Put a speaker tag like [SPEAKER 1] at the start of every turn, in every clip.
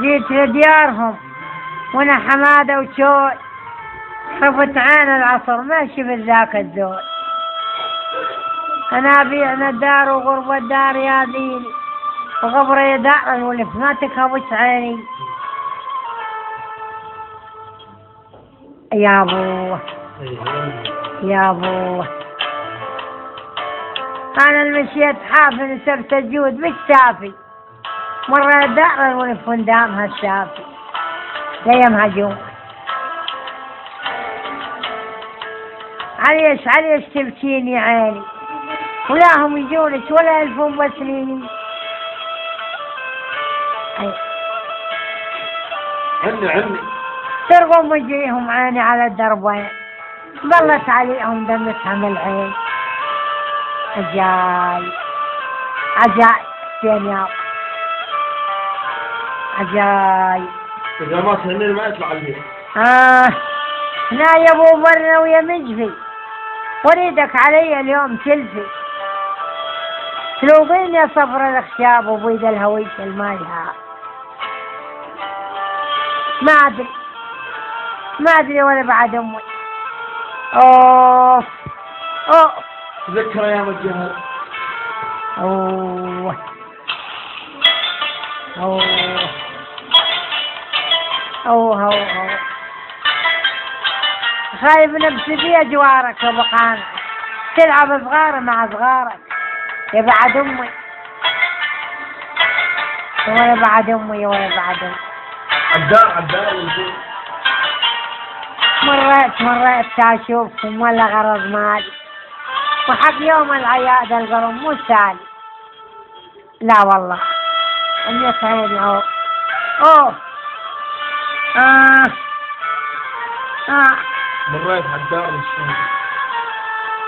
[SPEAKER 1] جيت لديارهم وانا حمادة وشول، خفت عين العصر ما شفت ذاك الذول. انا بيعنا الدار وغرب الدار يا ديني، وقبري دار ولف ما تكهبش عيني. يا ابوه يا ابوه، انا المشيت حافل سبت الجود بالشافي، مرة دار ولف دامها الشافي ليم هجوم. عليش تبكيني عيني، ولا هم يجونك ولا يلفون بسنيني.
[SPEAKER 2] عني
[SPEAKER 1] ترغم وجيهم عيني على الدربين، ظلت عليهم دمتها من العين. عجاي فين يا عجاي.
[SPEAKER 2] إذا ما سهلني ما يطلع البيت.
[SPEAKER 1] هنا يا ابو برنا ويا مجفي، وريدك علي اليوم تلفي. تلوبين يا صفر الاخشاب وبيد الهويش المايها. ما ادري ولا بعد امي. اوف
[SPEAKER 2] تذكر ايام الجهل.
[SPEAKER 1] اوه خايف نفسي في اجوارك وبقانك، تلعب صغار مع صغارك يا بعد امي. ولا بعد امي.
[SPEAKER 2] عدار
[SPEAKER 1] مريت تشوفكم ولا غرض مالي، وحق يوم العياد القرم مو سالي. لا والله اني عيني.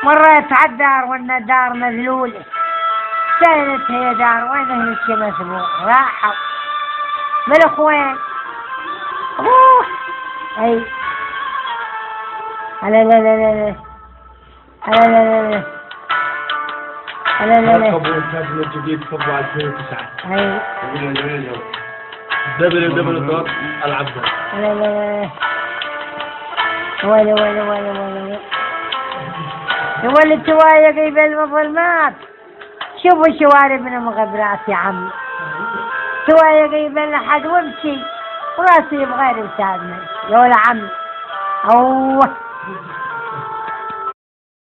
[SPEAKER 1] مريت عالدار والندار مذلولة، سالت هي دار وين هي مسبوع راحوا بالاخوين. اي لا
[SPEAKER 2] الكابل الجديد فبراير 2009.
[SPEAKER 1] اي
[SPEAKER 2] www.العبد.
[SPEAKER 1] ولا التوايا قيب المظلمات، شوفوا شوارب من مغبرات يا عمي. توايا قيب لحد وامشي وراسي بغير وساد ماشي يا ولا عمي. اوه